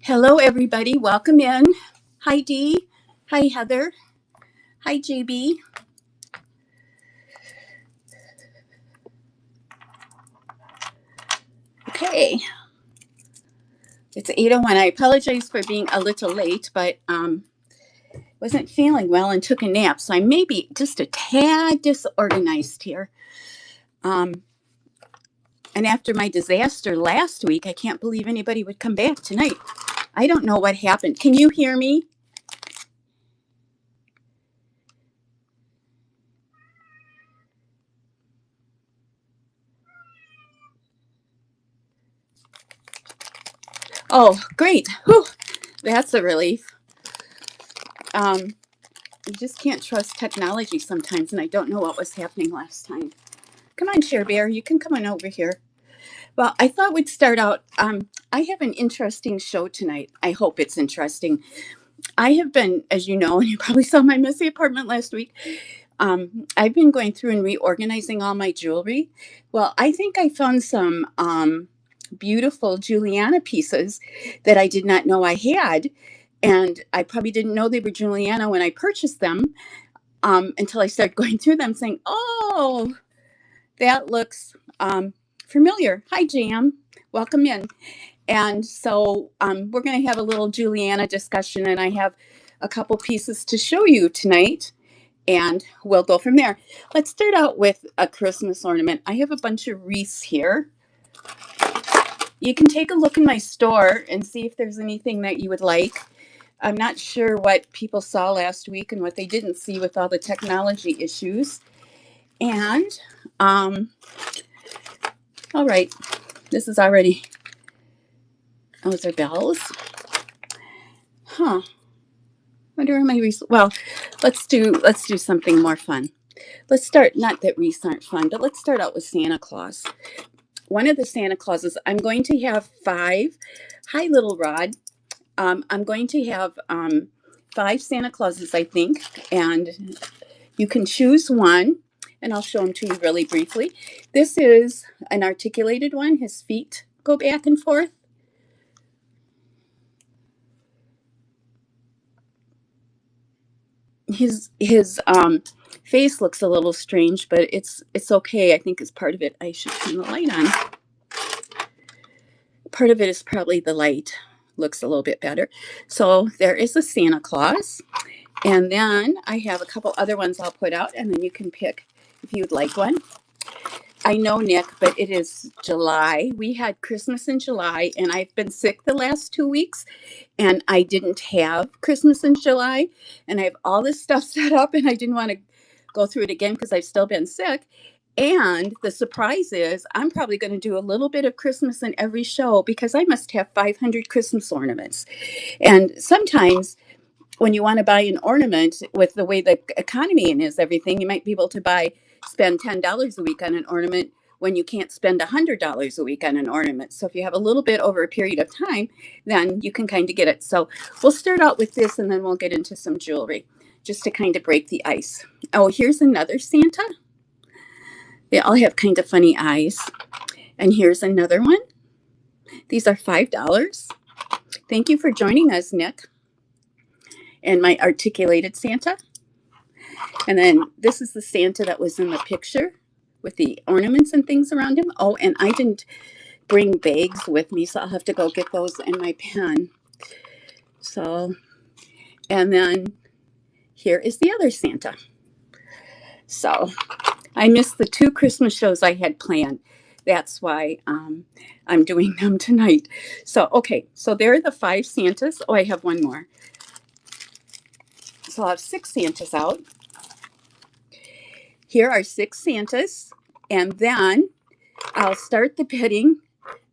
Hello, everybody. Welcome in. Hi, Dee. Hi, Heather. Hi, JB. Okay. It's 8:01. I apologize for being a little late, but wasn't feeling well and took a nap, so I may be just a tad disorganized here. And after my disaster last week, I can't believe anybody would come back tonight. I don't know what happened. Can you hear me? Oh, great. Whew. That's a relief. You just can't trust technology sometimes, and I don't know what was happening last time. Come on, Cher Bear, you can come on over here. Well, I thought we'd start out. I have an interesting show tonight. I hope it's interesting. I have been, as you know, and you probably saw my messy apartment last week. I've been going through and reorganizing all my jewelry. Well, I think I found some beautiful Juliana pieces that I did not know I had. And I probably didn't know they were Juliana when I purchased them until I started going through them saying, oh, that looks familiar. Hi, Jam. Welcome in. And so we're going to have a little Juliana discussion, and I have a couple pieces to show you tonight, and we'll go from there. Let's start out with a Christmas ornament. I have a bunch of wreaths here. You can take a look in my store and see if there's anything that you would like. I'm not sure what people saw last week and what they didn't see with all the technology issues. And, all right, this is already, those are bells. Huh. Wonder where my wreaths, well, let's do something more fun. Let's start, not that wreaths aren't fun, but let's start out with Santa Claus. One of the Santa Clauses, I'm going to have 5. Hi, little Rod. I'm going to have 5 Santa Clauses, I think, and you can choose one, and I'll show them to you really briefly. This is an articulated one. His feet go back and forth. His face looks a little strange, but it's okay. I think as part of it, I should turn the light on. Part of it is probably the light. Looks a little bit better. So there is a Santa Claus. And then I have a couple other ones I'll put out, and then you can pick if you'd like one. I know, Nick, but it is July. We had Christmas in July, and I've been sick the last 2 weeks, and I didn't have Christmas in July, and I have all this stuff set up, and I didn't want to go through it again because I've still been sick. And the surprise is I'm probably going to do a little bit of Christmas in every show because I must have 500 Christmas ornaments. And sometimes when you want to buy an ornament with the way the economy is everything, you might be able to spend $10 a week on an ornament when you can't spend $100 a week on an ornament. So if you have a little bit over a period of time, then you can kind of get it. So we'll start out with this, and then we'll get into some jewelry just to kind of break the ice. Oh, here's another Santa. They all have kind of funny eyes. And here's another one. These are $5. Thank you for joining us, Nick. And my articulated Santa. And then this is the Santa that was in the picture with the ornaments and things around him. Oh, and I didn't bring bags with me, so I'll have to go get those in my pen. So, and then here is the other Santa. So I missed the 2 Christmas shows I had planned. That's why I'm doing them tonight. So, okay, so there are the 5 Santas. Oh, I have one more. So I'll have 6 Santas out. Here are 6 Santas, and then I'll start the bidding.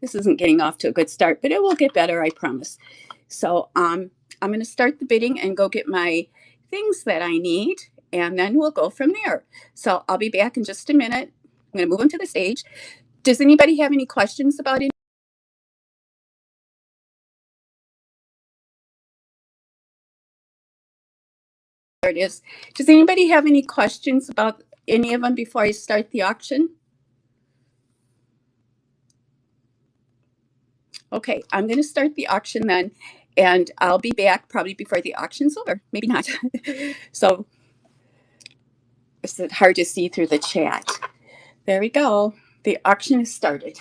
This isn't getting off to a good start, but it will get better, I promise. So I'm going to start the bidding and go get my things that I need, and then we'll go from there. So I'll be back in just a minute. I'm going to move them to the stage. Does anybody have any questions about it? There it is. Does anybody have any questions about any of them before I start the auction? Okay, I'm going to start the auction then. And I'll be back probably before the auction's over. Maybe not. So it's hard to see through the chat. There we go. The auction has started.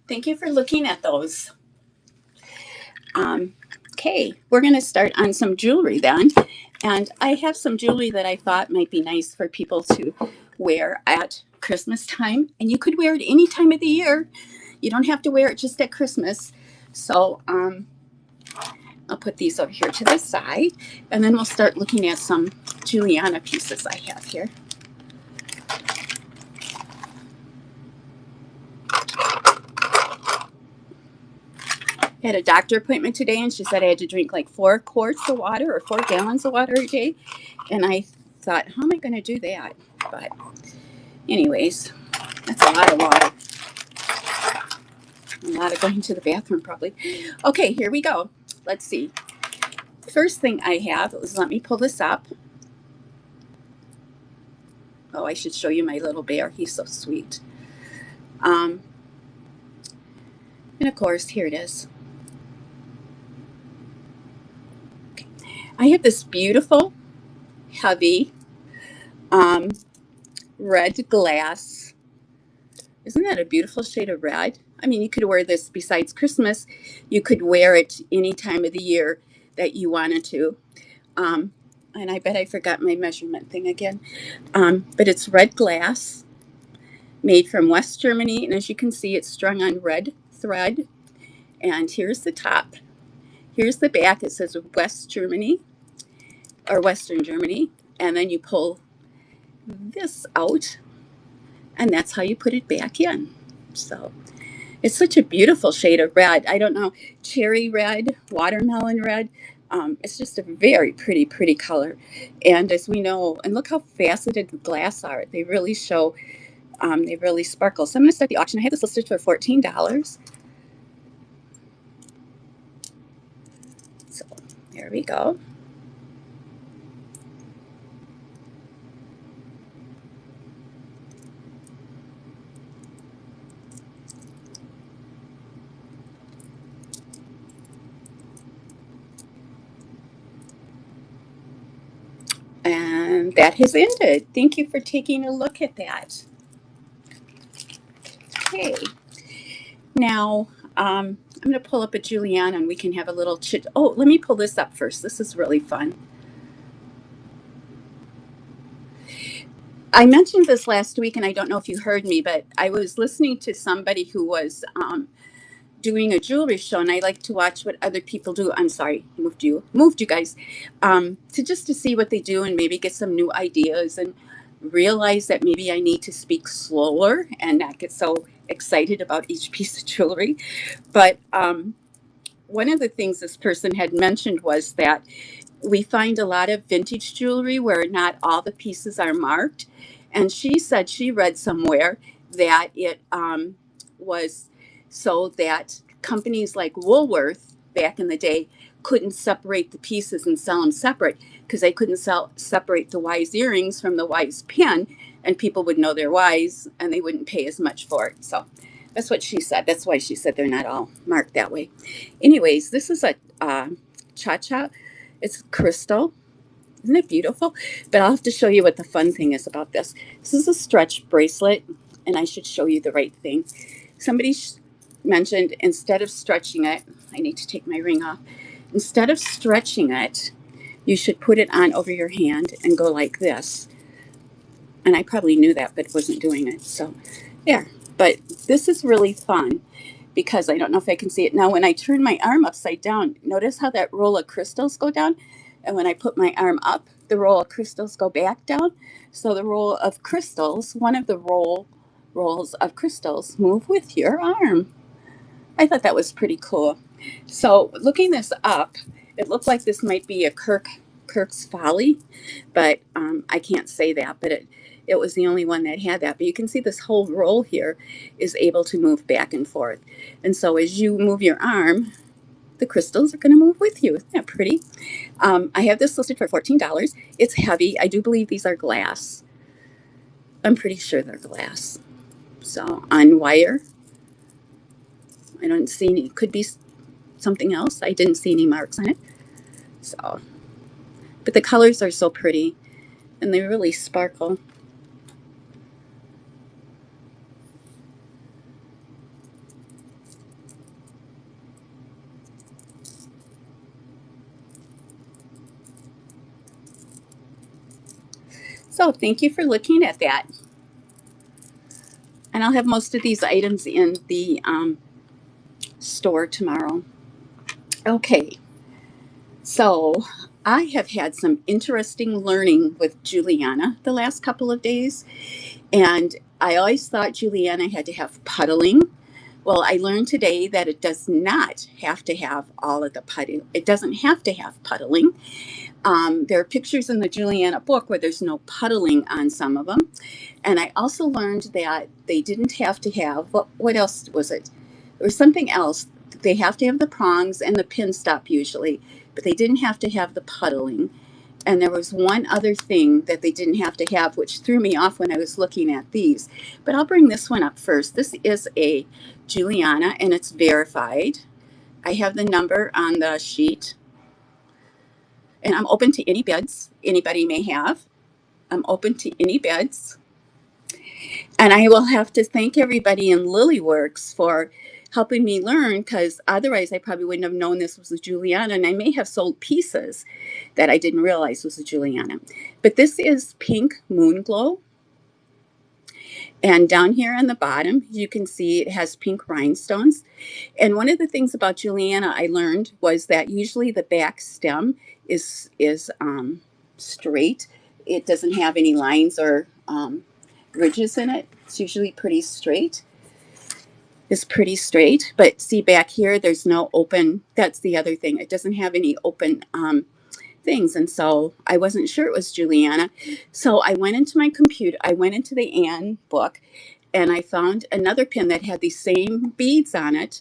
Thank you for looking at those. Okay, we're going to start on some jewelry then. And I have some jewelry that I thought might be nice for people to wear at Christmas time. And you could wear it any time of the year. You don't have to wear it just at Christmas. So I'll put these over here to the side. And then we'll start looking at some Juliana pieces I have here. I had a doctor appointment today, and she said I had to drink like 4 quarts of water or 4 gallons of water a day. And I thought, how am I going to do that? But anyways, that's a lot of water. A lot of going to the bathroom probably. Okay, here we go. Let's see. First thing I have is, let me pull this up. Oh, I should show you my little bear. He's so sweet. And of course, here it is. Okay. I have this beautiful, heavy, red glass. Isn't that a beautiful shade of red? I mean, you could wear this besides Christmas. You could wear it any time of the year that you wanted to. And I bet I forgot my measurement thing again. But it's red glass, made from West Germany. And as you can see, it's strung on red thread. And here's the top. Here's the back. It says West Germany or Western Germany. And then you pull this out, and that's how you put it back in. So it's such a beautiful shade of red. I don't know, cherry red, watermelon red. It's just a very pretty, pretty color. And as we know, and look how faceted the glass are. They really show, they really sparkle. So I'm going to start the auction. I have this listed for $14. So there we go. And that has ended. Thank you for taking a look at that. Okay. Now, I'm going to pull up a Juliana and we can have a little chit. Oh, let me pull this up first. This is really fun. I mentioned this last week, and I don't know if you heard me, but I was listening to somebody who was doing a jewelry show, and I like to watch what other people do. I'm sorry, moved you guys, to see what they do and maybe get some new ideas and realize that maybe I need to speak slower and not get so excited about each piece of jewelry. But one of the things this person had mentioned was that we find a lot of vintage jewelry where not all the pieces are marked. And she said she read somewhere that it was so that companies like Woolworth back in the day couldn't separate the pieces and sell them separate because they couldn't separate the wise earrings from the wise pin, and people would know they're wise and they wouldn't pay as much for it. So that's what she said. That's why she said they're not all marked that way. Anyways, this is a cha-cha. It's Christal. Isn't it beautiful? But I'll have to show you what the fun thing is about this. This is a stretch bracelet, and I should show you the right thing. Somebody mentioned instead of stretching it, I need to take my ring off. Instead of stretching it, you should put it on over your hand and go like this. And I probably knew that, but wasn't doing it. So there. But this is really fun because I don't know if I can see it now. When I turn my arm upside down, notice how that roll of crystals go down? And when I put my arm up, the roll of crystals go back down. So the roll of crystals, one of the rolls of crystals move with your arm. I thought that was pretty cool. So looking this up, it looked like this might be a Kirk's Folly, but I can't say that. But it was the only one that had that. But you can see this whole roll here is able to move back and forth. And so as you move your arm, the crystals are going to move with you. Isn't that pretty? I have this listed for $14. It's heavy. I do believe these are glass. I'm pretty sure they're glass. So on wire, I don't see any. Could be something else. I didn't see any marks on it. So, but the colors are so pretty and they really sparkle. So thank you for looking at that. And I'll have most of these items in the store tomorrow. Okay, so I have had some interesting learning with Juliana the last couple of days. And I always thought Juliana had to have puddling. Well, I learned today that it does not have to have all of the pudding. It doesn't have to have puddling. There are pictures in the Juliana book where there's no puddling on some of them. And I also learned that they didn't have to have, what else was it? There was something else. They have to have the prongs and the pin stop usually, but they didn't have to have the puddling. And there was one other thing that they didn't have to have, which threw me off when I was looking at these. But I'll bring this one up first. This is a Juliana, and it's verified. I have the number on the sheet. And I'm open to any bids anybody may have. I'm open to any bids. And I will have to thank everybody in Lilyworks for helping me learn, because otherwise I probably wouldn't have known this was a Juliana, and I may have sold pieces that I didn't realize was a Juliana. But this is Pink Moon Glow. And down here on the bottom, you can see it has pink rhinestones. And one of the things about Juliana I learned was that usually the back stem is straight. It doesn't have any lines or ridges in it. It's usually pretty straight. It's pretty straight. But see back here, there's no open. That's the other thing. It doesn't have any open things. And so I wasn't sure it was Juliana. So I went into my computer, I went into the Anne book, and I found another pin that had the same beads on it,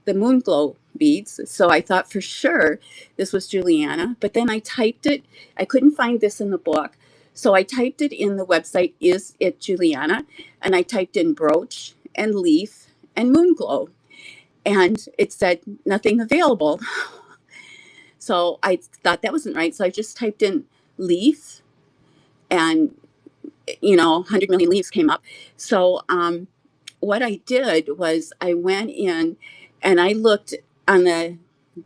the moon glow beads. So I thought for sure this was Juliana. But then I typed it. I couldn't find this in the book. So I typed it in the website, is it Juliana? And I typed in brooch and leaf and moon glow. And it said nothing available. So I thought that wasn't right. So I just typed in leaf and, 100 million leaves came up. So what I did was I went in and I looked on the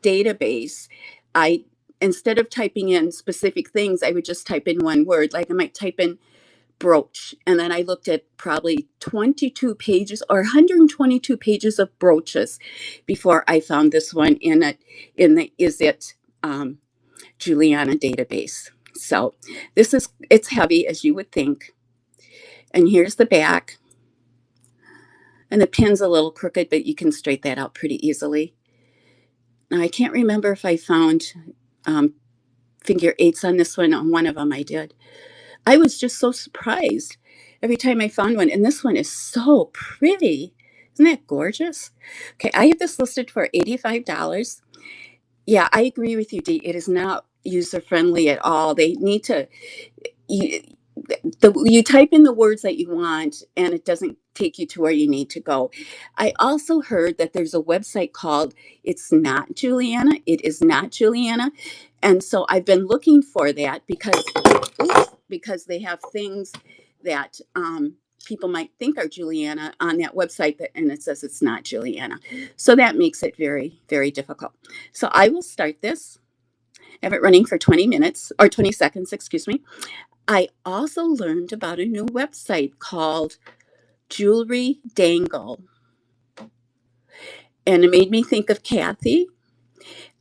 database. Instead of typing in specific things, I would just type in one word. Like I might type in brooch. And then I looked at probably 22 pages or 122 pages of brooches before I found this one in the Is It Juliana database. So it's heavy as you would think. And here's the back. And the pin's a little crooked, but you can straighten that out pretty easily. Now, I can't remember if I found figure eights on this one. On one of them I did. I was just so surprised every time I found one. And this one is so pretty. Isn't that gorgeous? Okay, I have this listed for $85. Yeah, I agree with you, Dee. It is not user friendly at all. They need to, you, you type in the words that you want and it doesn't take you to where you need to go. I also heard that there's a website called It's Not Juliana. It is not Juliana. And so I've been looking for that because they have things that people might think are Juliana on that website, and it says it's not Juliana. So that makes it very, very difficult. So I will start this. have it running for 20 minutes or 20 seconds, excuse me. I also learned about a new website called Jewelry Dangle, and it made me think of Kathy.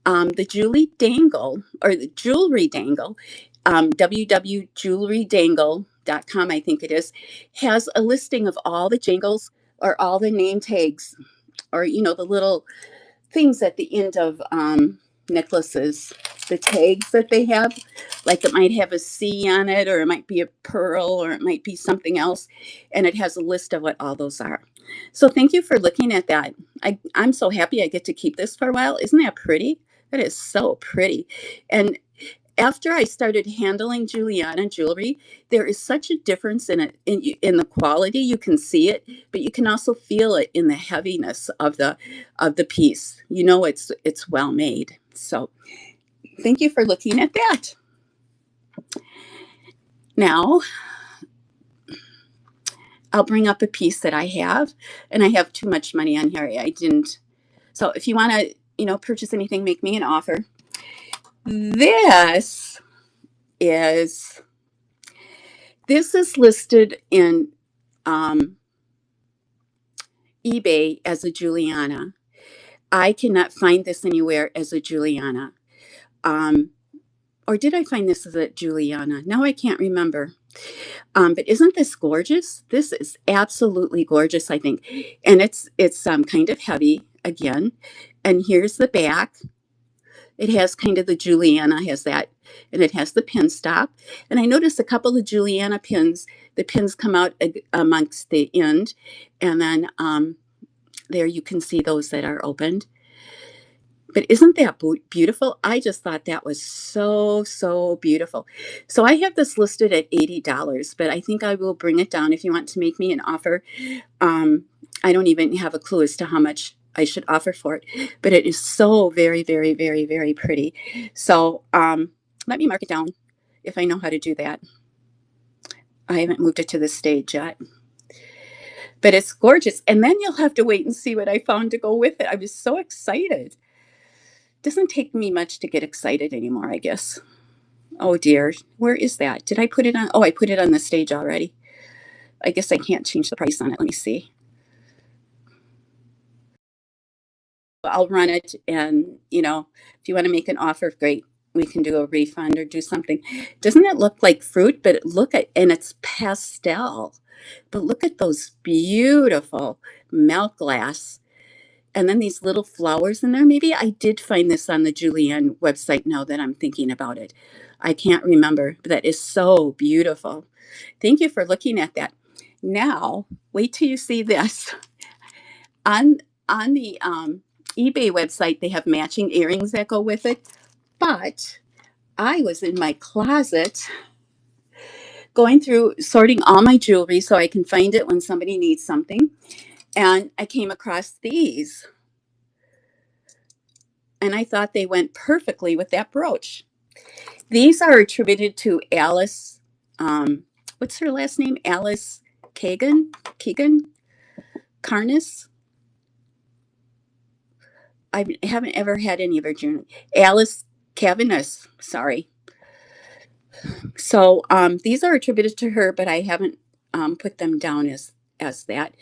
The Julie Dangle or the Jewelry Dangle, www.jewelrydangle.com, I think it is, has a listing of all the jingles or all the name tags or, the little things at the end of necklaces, the tags that they have, like it might have a C on it, or it might be a pearl, or it might be something else, and it has a list of what all those are. So thank you for looking at that. I'm so happy I get to keep this for a while. Isn't that pretty? That is so pretty. And after I started handling Juliana jewelry, there is such a difference in it in the quality. You can see it, but you can also feel it in the heaviness of the piece. It's well made. So thank you for looking at that. Now I'll bring up a piece that I have, and I have too much money on here. I didn't. So if you want to, purchase anything, make me an offer. This is this is listed in eBay as a Juliana. I cannot find this anywhere as a Juliana. Or did I find this as a Juliana? Now I can't remember. But isn't this gorgeous? This is absolutely gorgeous, I think. And it's kind of heavy again. And here's the back. It has kind of the Juliana has that, and it has the pin stop. And I noticed a couple of Juliana pins. The pins come out amongst the end, and then there you can see those that are opened. But isn't that beautiful? I just thought that was so, so beautiful. So I have this listed at $80, but I think I will bring it down if you want to make me an offer. I don't even have a clue as to how much I should offer for it, but it is so very, very, very, very pretty. So let me mark it down if I know how to do that. I haven't moved it to this stage yet. But it's gorgeous. And then you'll have to wait and see what I found to go with it. I was so excited. Doesn't take me much to get excited anymore, I guess. Oh dear, where is that? Did I put it on? Oh, I put it on the stage already. I guess I can't change the price on it. Let me see. I'll run it, and if you want to make an offer, great. We can do a refund or do something. Doesn't it look like fruit? But and it's pastel. But look at those beautiful milk glass. And then these little flowers in there. Maybe I did find this on the Julienne website now that I'm thinking about it. I can't remember, but that is so beautiful. Thank you for looking at that. Now, wait till you see this. On the eBay website, they have matching earrings that go with it. But I was in my closet going through sorting all my jewelry so I can find it when somebody needs something. And I came across these. And I thought they went perfectly with that brooch. These are attributed to Alice. What's her last name? Alice Keegan Carnes. I haven't ever had any of her jewelry. Alice Cavaness. Sorry. So these are attributed to her, but I haven't put them down as that.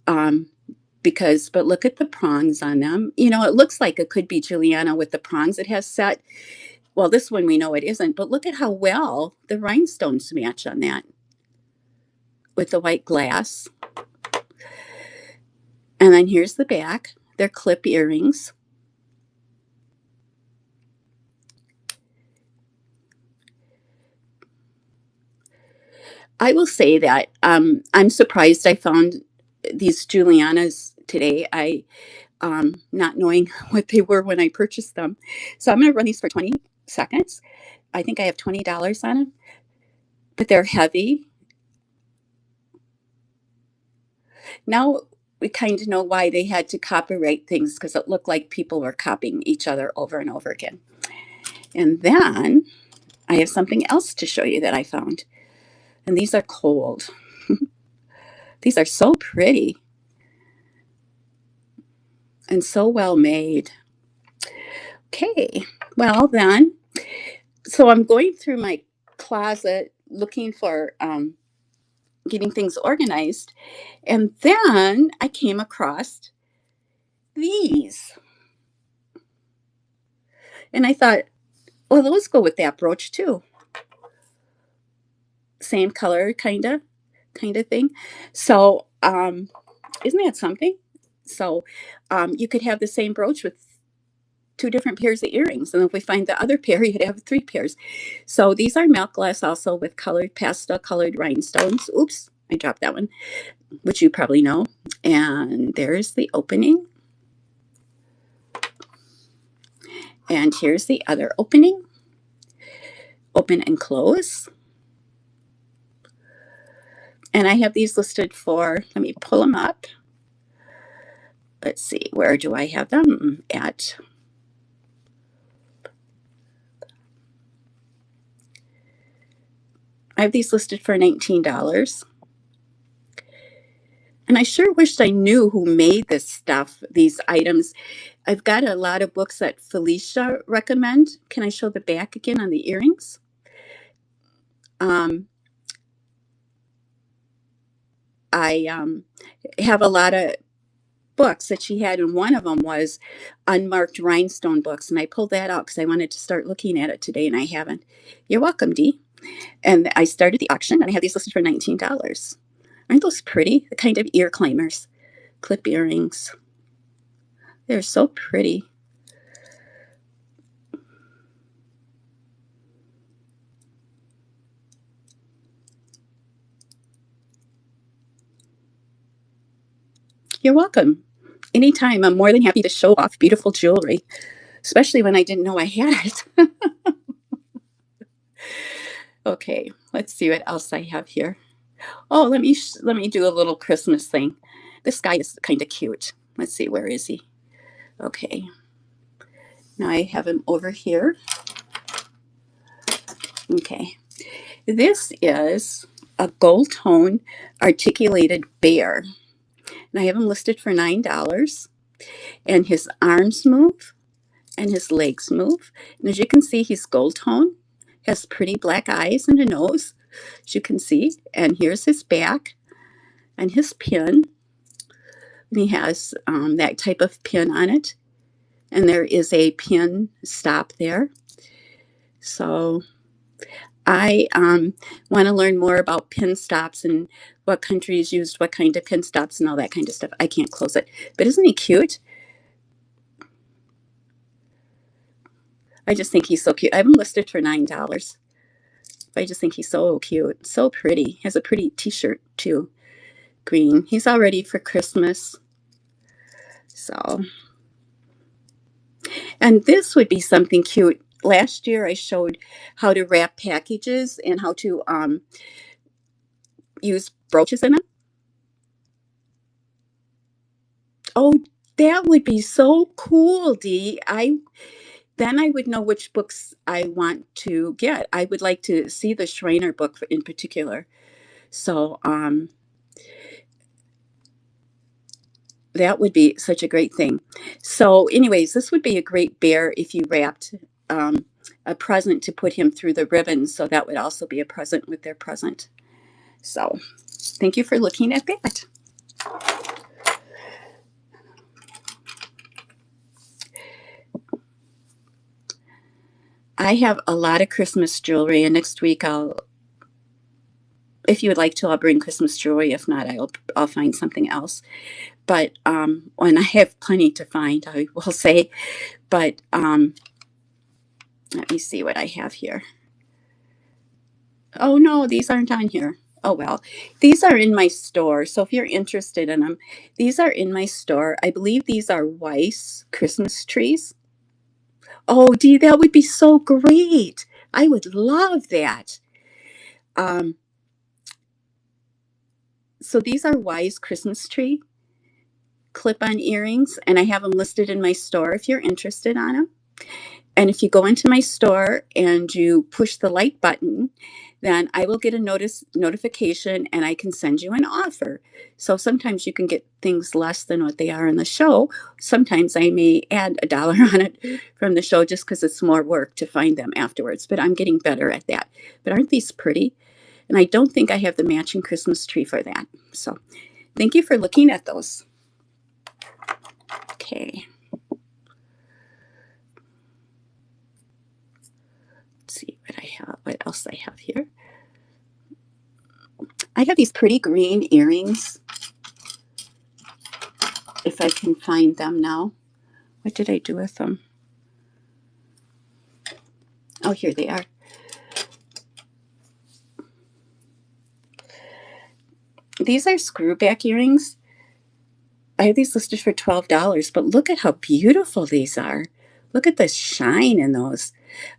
But look at the prongs on them. It looks like it could be Juliana with the prongs it has set. Well, this one we know it isn't, but look at how well the rhinestones match on that with the white glass. And then here's the back. They're clip earrings. I will say that I'm surprised I found these Julianas today. Not knowing what they were when I purchased them. So I'm going to run these for 20 seconds. I think I have $20 on them, but they're heavy. Now we kind of know why they had to copyright things, because it looked like people were copying each other over and over again. And then I have something else to show you that I found. And these are cold. These are so pretty and so well made. Okay, well then, So I'm going through my closet looking for getting things organized. And then I came across these. And I thought, well, those go with that brooch too. Same color, kind of thing. So, isn't that something? So, you could have the same brooch with two different pairs of earrings. And if we find the other pair, you'd have three pairs. So these are milk glass also with colored, pastel colored rhinestones. Oops, I dropped that one, which you probably know. And there's the opening. And here's the other opening. Open and close. And I have these listed for, let me pull them up. Let's see, where do I have them at? I have these listed for $19. And I sure wished I knew who made this stuff, these items. I've got a lot of books that Felicia recommend. Can I show the back again on the earrings? I have a lot of books that she had, and one of them was unmarked rhinestone books. And I pulled that out because I wanted to start looking at it today, and I haven't. You're welcome, Dee. And I started the auction, and I have these listed for $19. Aren't those pretty? The kind of ear claimers, clip earrings. They're so pretty. You're welcome. Anytime. I'm more than happy to show off beautiful jewelry, especially when I didn't know I had it. Okay, let's see what else I have here. Oh, let me do a little Christmas thing. This guy is kind of cute. Let's see, where is he? Okay. Now I have him over here. Okay. This is a gold tone articulated bear. And I have him listed for $9. And his arms move and his legs move. And as you can see, he's gold tone, has pretty black eyes and a nose, as you can see. And here's his back and his pin. And he has that type of pin on it. And there is a pin stop there. So I want to learn more about pin stops and what countries used what kind of pin stops and all that kind of stuff. I can't close it. But isn't he cute? I just think he's so cute. I have him listed for $9. I just think he's so cute. So pretty. Has a pretty t-shirt too. Green. He's all ready for Christmas. So, and this would be something cute. Last year I showed how to wrap packages and how to use brooches in them. Oh, that would be so cool, Dee. Then I would know which books I want to get. I would like to see the Schreiner book in particular. So, that would be such a great thing. So, anyways, this would be a great bear if you wrapped a present to put him through the ribbons. So that would also be a present with their present. So, thank you for looking at that. I have a lot of Christmas jewelry, and next week if you would like to, I'll bring Christmas jewelry. If not, I'll find something else. But and I have plenty to find, I will say. But let me see what I have here. Oh no, these aren't on here. Oh well, these are in my store. So if you're interested in them, these are in my store. I believe these are Weiss Christmas trees. Oh, Dee, that would be so great. I would love that. Um, so these are Weiss Christmas tree clip-on earrings, and I have them listed in my store if you're interested on them. And if you go into my store and you push the like button, then I will get a notification and I can send you an offer. So sometimes you can get things less than what they are in the show. Sometimes I may add a dollar on it from the show just because it's more work to find them afterwards. But I'm getting better at that. But aren't these pretty? And I don't think I have the matching Christmas tree for that. So thank you for looking at those. Okay. Let's see what I have. What else I have here? I have these pretty green earrings. If I can find them now. What did I do with them? Oh, here they are. These are screwback earrings. I have these listed for $12, but look at how beautiful these are. Look at the shine in those.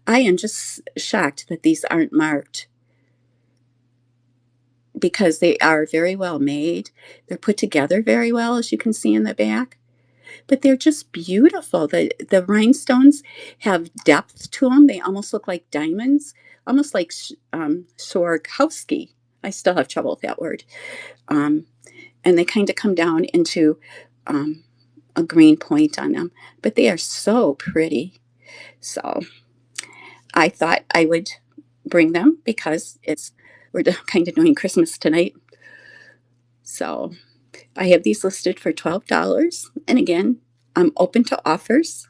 I am just shocked that these aren't marked because they are very well made. They're put together very well, as you can see in the back. But they're just beautiful. The rhinestones have depth to them. They almost look like diamonds, almost like Swarovski. I still have trouble with that word. And they kind of come down into a green point on them. But they are so pretty. So I thought I would bring them because we're kind of doing Christmas tonight. So I have these listed for $12. And again, I'm open to offers.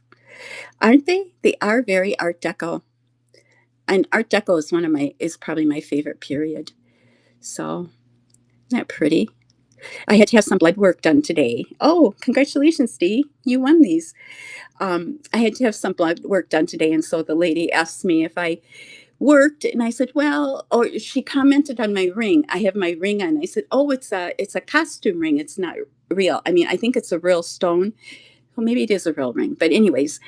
Aren't they? They are very Art Deco. And Art Deco is probably my favorite period. So isn't that pretty? I had to have some blood work done today. Oh, congratulations, Dee. You won these. I had to have some blood work done today. And so the lady asked me if I worked. And I said, well, or she commented on my ring. I have my ring on. I said, oh, it's a costume ring. It's not real. I mean, I think it's a real stone. Well, maybe it is a real ring. But anyways,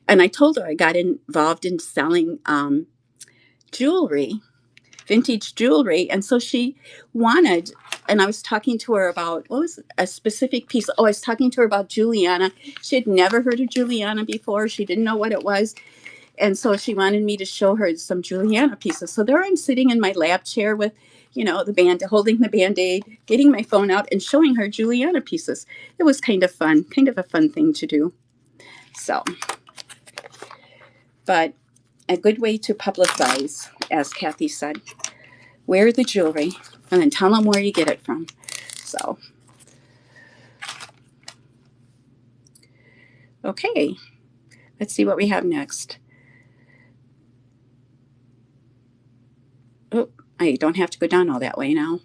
and I told her I got involved in selling jewelry, vintage jewelry. And so she wanted, and I was talking to her about, what was a specific piece? Oh, I was talking to her about Juliana. She had never heard of Juliana before. She didn't know what it was. And so she wanted me to show her some Juliana pieces. So there I'm sitting in my lab chair with, the band, holding the Band-Aid, getting my phone out and showing her Juliana pieces. It was kind of fun, kind of a fun thing to do. So, but a good way to publicize, as Kathy said, wear the jewelry and then tell them where you get it from. So, okay, let's see what we have next. Oh, I don't have to go down all that way now.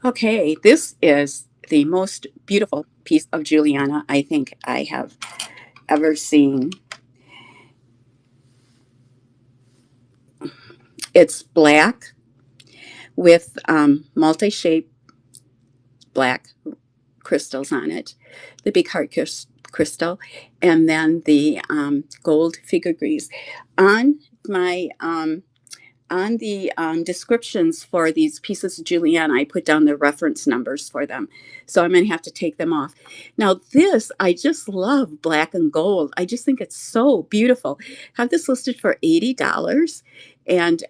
Okay, this is the most beautiful piece of Juliana I think I have ever seen. It's black with multi-shaped black crystals on it, the big heart crystal, and then the gold filigrees. On my on the descriptions for these pieces of Juliana, I put down the reference numbers for them. So I'm going to have to take them off. Now this, I just love black and gold. I just think it's so beautiful. I have this listed for $80. And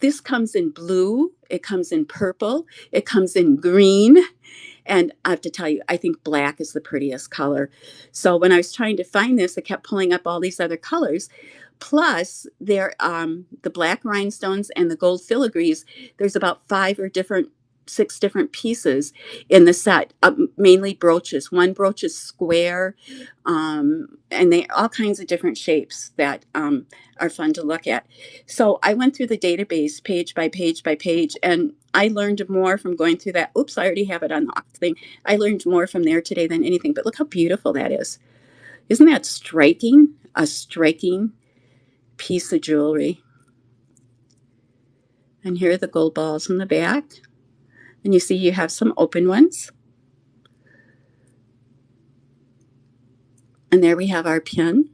this comes in blue, it comes in purple, it comes in green. And I have to tell you, I think black is the prettiest color. So when I was trying to find this, I kept pulling up all these other colors. Plus, the black rhinestones and the gold filigrees. There's about 6 different pieces in the set, mainly brooches. One brooch is square, and they all kinds of different shapes that are fun to look at. So I went through the database page by page by page, and I learned more from going through that. Oops, I already have it on the thing. I learned more from there today than anything, but look how beautiful that is. Isn't that striking? A striking piece of jewelry. And here are the gold balls in the back. And you see you have some open ones. And there we have our pin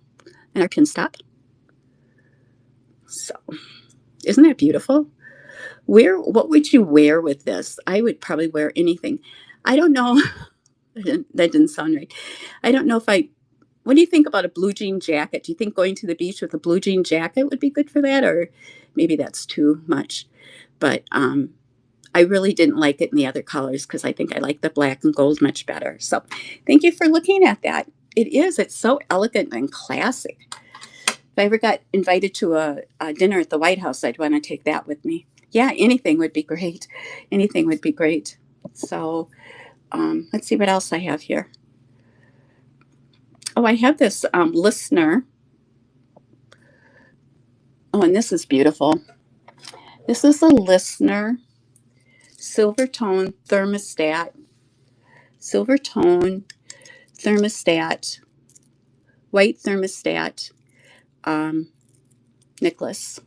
and our pin stop. So, isn't that beautiful? What would you wear with this? I would probably wear anything. I don't know. That didn't sound right. I don't know if I. What do you think about a blue jean jacket? Do you think going to the beach with a blue jean jacket would be good for that, or maybe that's too much? But I really didn't like it in the other colors because I think I like the black and gold much better. So, thank you for looking at that. It is. It's so elegant and classic. If I ever got invited to a dinner at the White House, I'd want to take that with me. Yeah, anything would be great. Anything would be great. So, let's see what else I have here. Oh, I have this listener. Oh, and this is beautiful. This is a listener silver tone thermostat, silver tone thermostat, white thermostat um, necklace.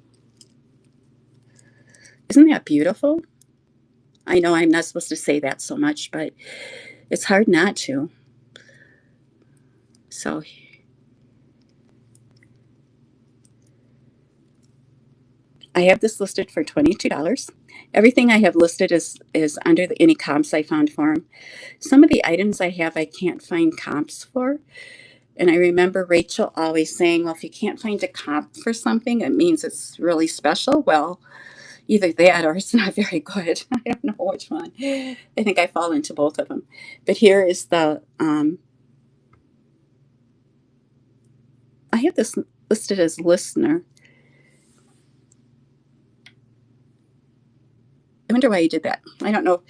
Isn't that beautiful? I know I'm not supposed to say that so much, but it's hard not to. So I have this listed for $22. Everything I have listed is under any comps I found for them. Some of the items I have I can't find comps for. And I remember Rachel always saying, well, if you can't find a comp for something, it means it's really special. Well, either that or it's not very good. I don't know which one. I think I fall into both of them. But here is the, I have this listed as listener. I wonder why you did that. I don't know.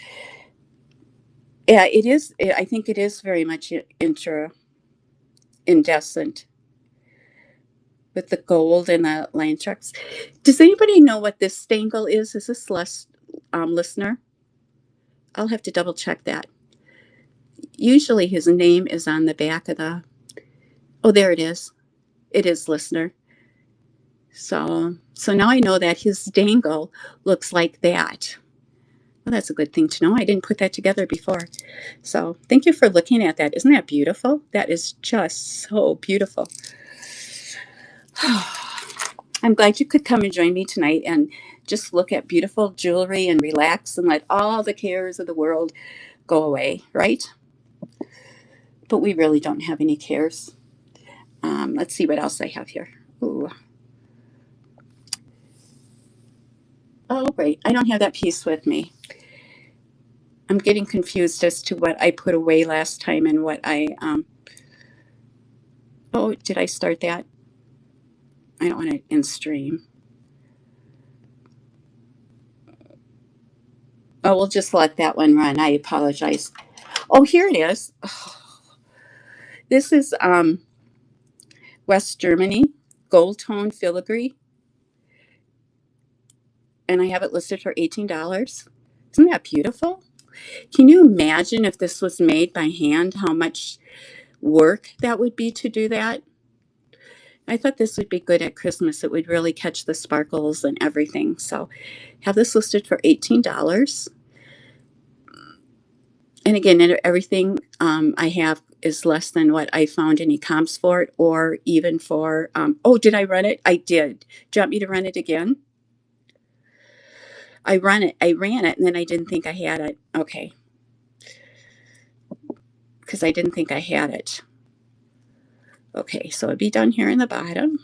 Yeah, it is. I think it is very much incandescent with the gold and the line checks. Does anybody know what this stangle is? Is this listener? I'll have to double check that. Usually his name is on the back of the. Oh, there it is. It is listener. So now I know that his dangle looks like that. Well, that's a good thing to know. I didn't put that together before. So thank you for looking at that. Isn't that beautiful? That is just so beautiful. I'm glad you could come and join me tonight and just look at beautiful jewelry and relax and let all the cares of the world go away, right? But we really don't have any cares. Let's see what else I have here. Ooh. Oh, great. I don't have that piece with me. I'm getting confused as to what I put away last time and what oh, did I start that? I don't want to in stream. Oh, we'll just let that one run. I apologize. Oh, here it is. Oh, this is West Germany gold tone filigree, and I have it listed for $18. Isn't that beautiful? Can you imagine if this was made by hand, how much work that would be to do that? I thought this would be good at Christmas. It would really catch the sparkles and everything. So have this listed for $18. And again, everything I have is less than what I found any comps for it, or even for, oh, did I run it? I did. Do you want me to run it again? I ran it, and then I didn't think I had it. Okay. Because I didn't think I had it. Okay, so it'd be done here in the bottom.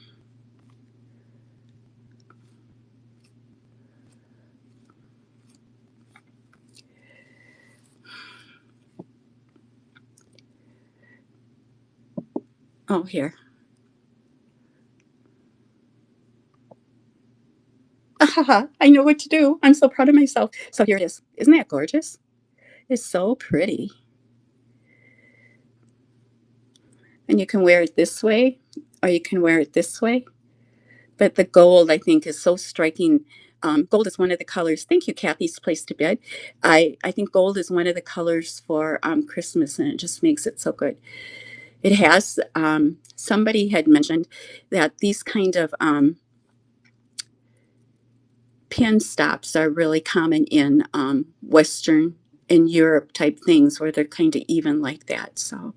Oh, here. I know what to do. I'm so proud of myself. So here it is. Isn't that gorgeous? It's so pretty. And you can wear it this way, or you can wear it this way. But the gold, I think, is so striking. Gold is one of the colors. Thank you, Kathy's Place to Bed. I think gold is one of the colors for Christmas, and it just makes it so good. It has, somebody had mentioned that these kind of pin stops are really common in Western and Europe type things where they're kind of even like that. So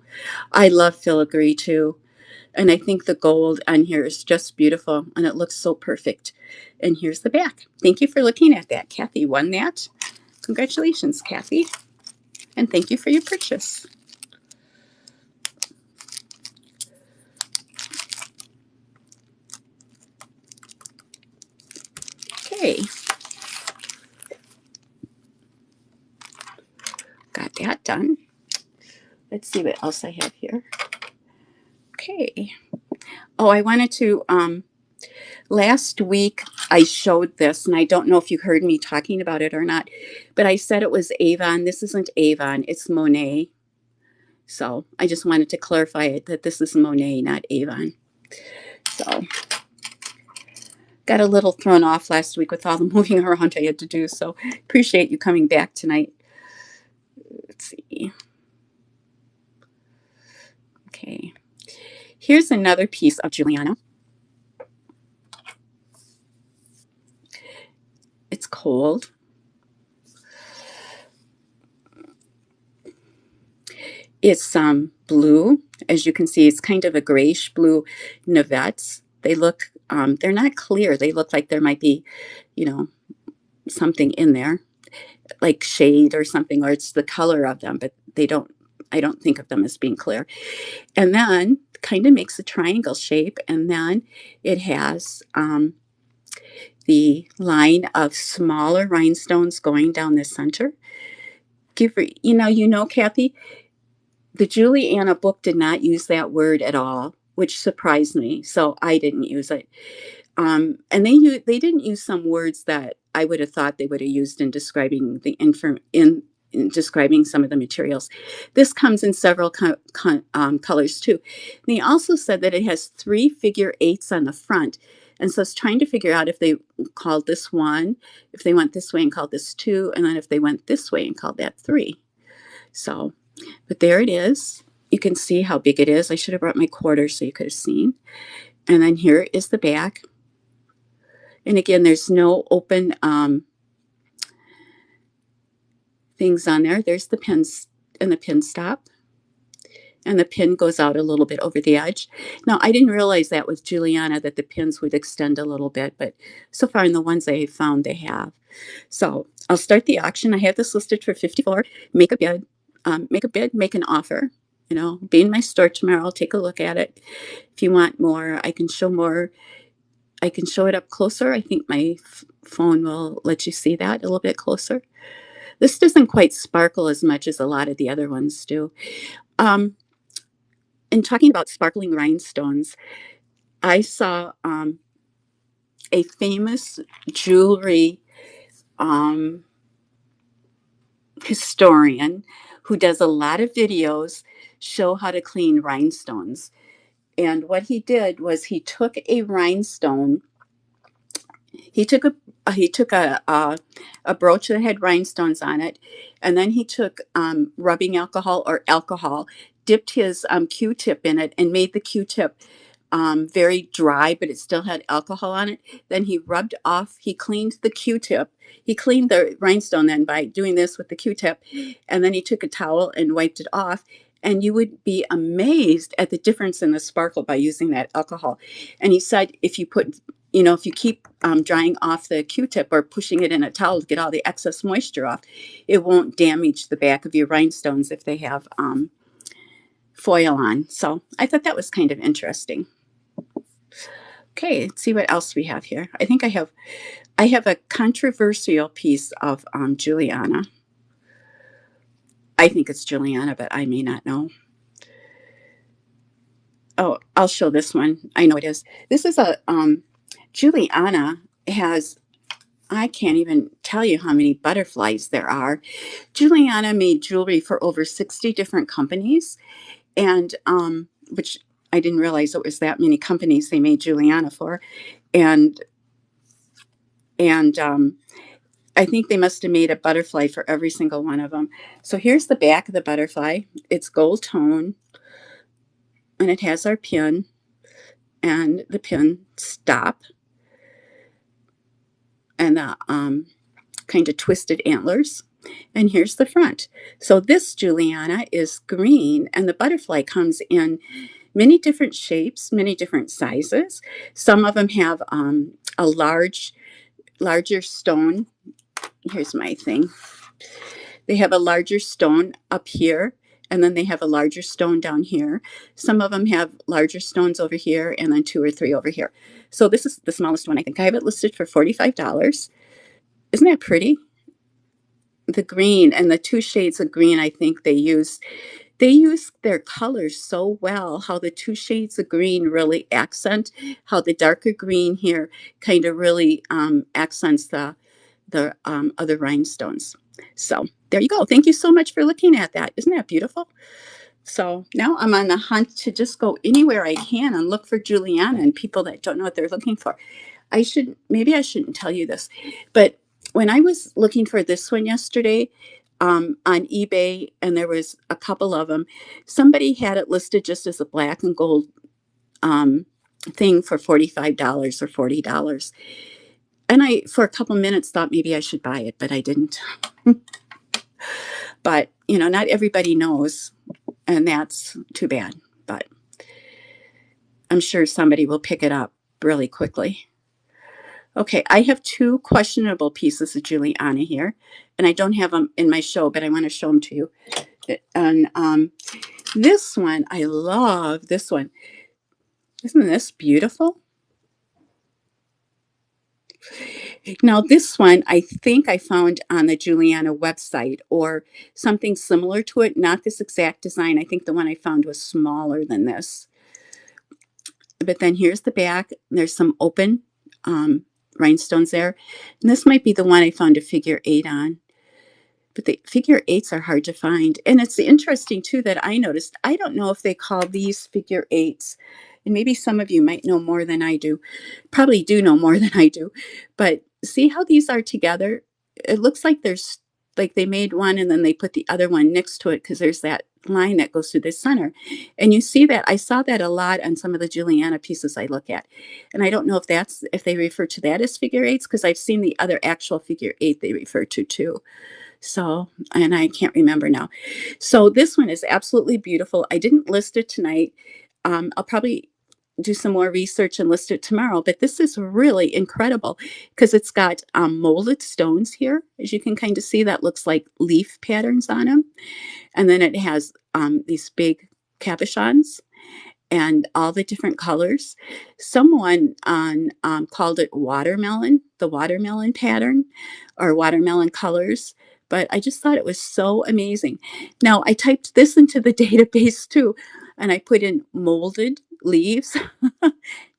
I love filigree too. And I think the gold on here is just beautiful and it looks so perfect. And here's the back. Thank you for looking at that. Kathy won that. Congratulations, Kathy. And thank you for your purchase. done. Let's see what else I have here. Okay. Oh, I wanted to, last week I showed this, and I don't know if you heard me talking about it or not, but I said it was Avon. This isn't Avon, it's Monet. So I just wanted to clarify it that this is Monet, not Avon. So got a little thrown off last week with all the moving around I had to do. So appreciate you coming back tonight. Let's see. Okay. Here's another piece of Juliana. It's cold. It's blue. As you can see, it's kind of a grayish blue navettes. They look, they're not clear. They look like there might be, you know, something in there, like shade or something, or it's the color of them, but I don't think of them as being clear. And then kind of makes a triangle shape. And then it has the line of smaller rhinestones going down the center. Kathy, the Juliana book did not use that word at all, which surprised me. So I didn't use it. And they didn't use some words that I would have thought they would have used in describing in describing some of the materials. This comes in several colors too. And they also said that it has 3 figure 8s on the front. And so it's trying to figure out if they called this 1, if they went this way and called this 2, and then if they went this way and called that 3. So, but there it is. You can see how big it is. I should have brought my quarters so you could have seen. And then here is the back. And again, there's no open things on there. There's the pins and the pin stop. And the pin goes out a little bit over the edge. Now, I didn't realize that with Juliana that the pins would extend a little bit, but so far in the ones I found, they have. So I'll start the auction. I have this listed for $54. Make a bid. Make an offer. Be in my store tomorrow. I'll take a look at it. If you want more, I can show more. I can show it up closer. I think my phone will let you see that a little bit closer. This doesn't quite sparkle as much as a lot of the other ones do. In talking about sparkling rhinestones, I saw a famous jewelry historian who does a lot of videos show how to clean rhinestones. And what he did was he took a rhinestone. He took a brooch that had rhinestones on it, and then he took rubbing alcohol or alcohol, dipped his Q-tip in it, and made the Q-tip very dry, but it still had alcohol on it. Then he cleaned the Q-tip. He cleaned the rhinestone then by doing this with the Q-tip, and then he took a towel and wiped it off. And you would be amazed at the difference in the sparkle by using that alcohol. And he said if you keep drying off the Q-tip or pushing it in a towel to get all the excess moisture off, it won't damage the back of your rhinestones if they have foil on. So I thought that was kind of interesting. Okay, let's see what else we have here. I think I have a controversial piece of Juliana. I think it's Juliana, but I may not know. Oh, I'll show this one. I know it is. This is a Juliana has, I can't even tell you how many butterflies there are. Juliana made jewelry for over 60 different companies, and which I didn't realize it was that many companies they made Juliana for. And I think they must have made a butterfly for every single one of them. So here's the back of the butterfly. It's gold tone, and it has our pin and the pin stop and the kind of twisted antlers. And here's the front. So this Juliana is green, and the butterfly comes in many different shapes, many different sizes. Some of them have a larger stone. Here's my thing. They have a larger stone up here, and then they have a larger stone down here. Some of them have larger stones over here, and then 2 or 3 over here. So this is the smallest one. I think I have it listed for $45. Isn't that pretty? the green and the two shades of green. I think they use their colors so well, how the two shades of green really accent, how the darker green here kind of really accents the other rhinestones. So there you go. Thank you so much for looking at that. Isn't that beautiful? So now I'm on the hunt to just go anywhere I can and look for Juliana and people that don't know what they're looking for. Maybe I shouldn't tell you this, but when I was looking for this one yesterday on eBay, and there was a couple of them, somebody had it listed just as a black and gold um, thing for $45 or $40. And I, for a couple minutes, thought maybe I should buy it, but I didn't. But, not everybody knows, and that's too bad. But I'm sure somebody will pick it up really quickly. Okay, I have two questionable pieces of Juliana here, and I don't have them in my show, but I want to show them to you. And this one, I love this one. Isn't this beautiful? Now, this one, I think I found on the Juliana website or something similar to it, not this exact design. I think the one I found was smaller than this. But then here's the back. There's some open rhinestones there. And this might be the one I found a figure 8 on. But the figure 8s are hard to find. And it's interesting, too, that I noticed. I don't know if they call these figure 8s. And maybe some of you might know more than I do. Probably do know more than I do. But see how these are together? It looks like there's, like they made one and then they put the other one next to it because there's that line that goes through the center. And you see that, I saw that a lot on some of the Juliana pieces I look at. And I don't know if they refer to that as figure 8s, because I've seen the other actual figure 8 they refer to too. So, and I can't remember now. So this one is absolutely beautiful. I didn't list it tonight. I'll probably do some more research and list it tomorrow, but this is really incredible because it's got molded stones here. As you can kind of see, that looks like leaf patterns on them. And then it has these big cabochons and all the different colors. Someone on called it watermelon, the watermelon pattern or watermelon colors. But I just thought it was so amazing. Now I typed this into the database too, and I put in molded leaves.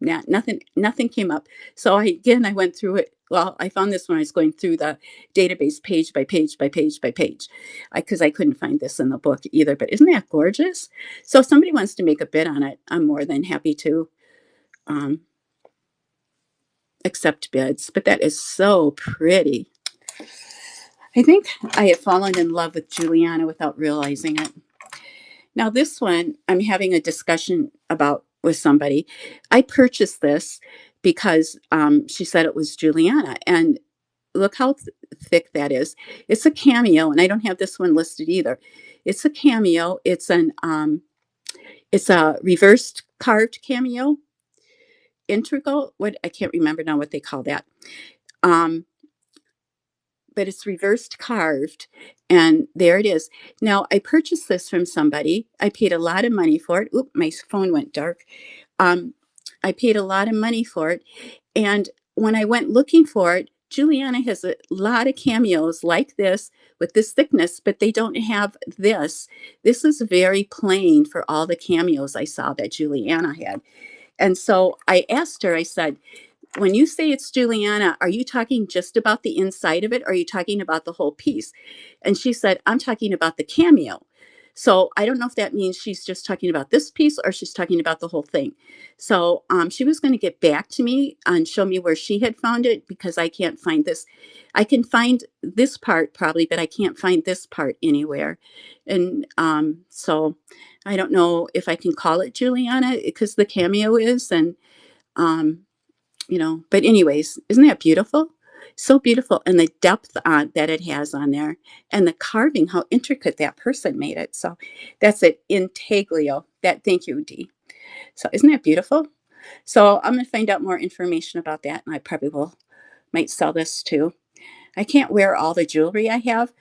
Nah, nothing came up. So I went through it. Well, I found this when I was going through the database page by page by page by page, because I couldn't find this in the book either. But isn't that gorgeous? So if somebody wants to make a bid on it, I'm more than happy to accept bids. But that is so pretty. I think I have fallen in love with Juliana without realizing it. Now, this one I'm having a discussion about with somebody. I purchased this because she said it was Juliana. And look how thick that is. It's a cameo, and I don't have this one listed either. It's a cameo. It's a reversed carved cameo. Integral, what I can't remember now what they call that. But it's reversed carved, and there it is. Now I purchased this from somebody. I paid a lot of money for it. Oop, my phone went dark. I paid a lot of money for it, and when I went looking for it, Juliana has a lot of cameos like this with this thickness, but they don't have this. This is very plain for all the cameos I saw that Juliana had. And so I asked her, I said, when you say it's Juliana, are you talking just about the inside of it? Or are you talking about the whole piece? And she said, I'm talking about the cameo. So I don't know if that means she's just talking about this piece or she's talking about the whole thing. So she was going to get back to me and show me where she had found it, because I can't find this. I can find this part probably, but I can't find this part anywhere. And so I don't know if I can call it Juliana because the cameo is, and but anyways, isn't that beautiful? So beautiful. And the depth that it has on there, and the carving, how intricate that person made it. So that's it, intaglio. Thank you, Dee. So isn't that beautiful? So I'm going to find out more information about that, and I probably might sell this too. I can't wear all the jewelry I have.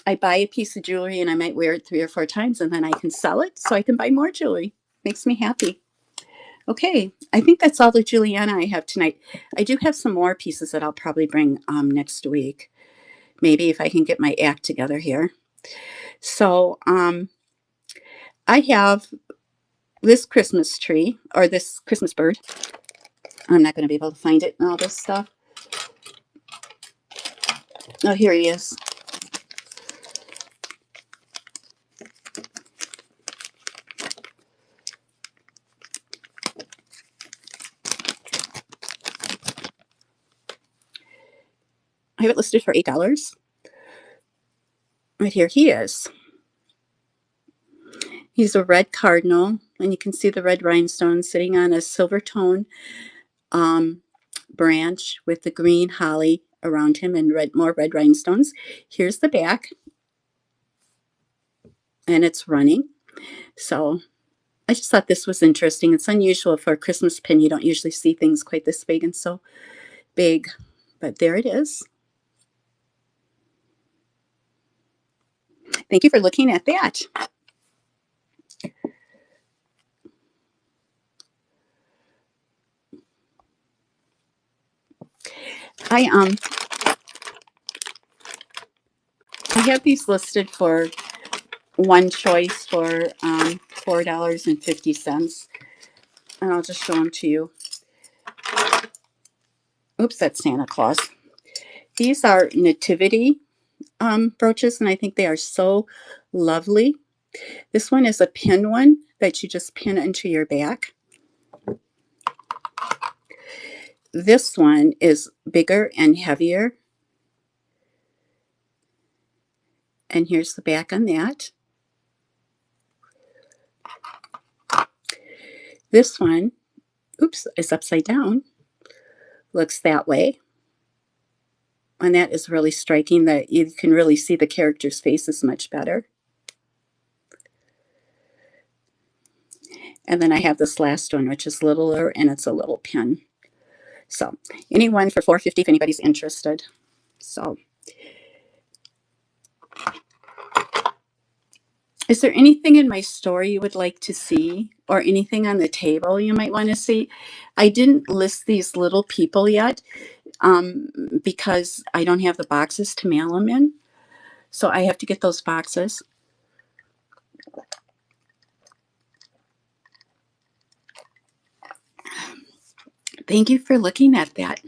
I buy a piece of jewelry and I might wear it 3 or 4 times, and then I can sell it so I can buy more jewelry. Makes me happy. Okay, I think that's all the Juliana I have tonight. I do have some more pieces that I'll probably bring next week. maybe if I can get my act together here. So I have this Christmas tree, or this Christmas bird. I'm not going to be able to find it in all this stuff. Oh, here he is. I have it listed for $8. Right here he is. He's a red cardinal, and you can see the red rhinestone sitting on a silver tone branch with the green holly around him and more red rhinestones. Here's the back, and it's running. So I just thought this was interesting. It's unusual for a Christmas pin. You don't usually see things quite this big and so big, but there it is. Thank you for looking at that. I have these listed for one choice for $4.50, and I'll just show them to you. Oops, that's Santa Claus. These are nativity brooches, and I think they are so lovely. This one is a pin one that you just pin into your back. This one is bigger and heavier. And here's the back on that. This one, oops, is upside down. Looks that way. And that is really striking, that you can really see the character's faces much better. And then I have this last one, which is littler, and it's a little pin. So anyone for $4.50 if anybody's interested. So is there anything in my store you would like to see, or anything on the table you might want to see? I didn't list these little people yet because I don't have the boxes to mail them in. So I have to get those boxes. Thank you for looking at that.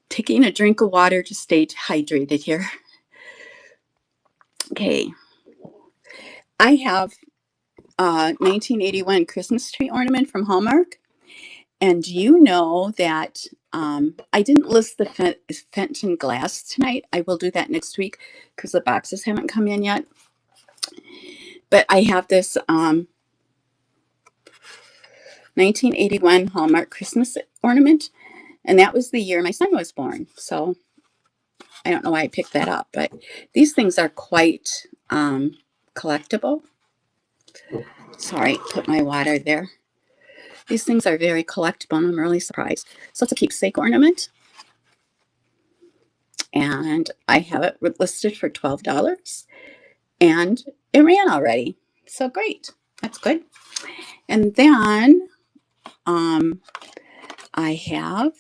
Taking a drink of water to stay hydrated here. Okay. I have a 1981 Christmas tree ornament from Hallmark. And you know that I didn't list the Fenton glass tonight. I will do that next week because the boxes haven't come in yet. But I have this 1981 Hallmark Christmas ornament. And that was the year my son was born. So I don't know why I picked that up. But these things are quite collectible. Sorry, put my water there. These things are very collectible, and I'm really surprised. So it's a keepsake ornament. And I have it listed for $12. And it ran already. So great. That's good. And then I have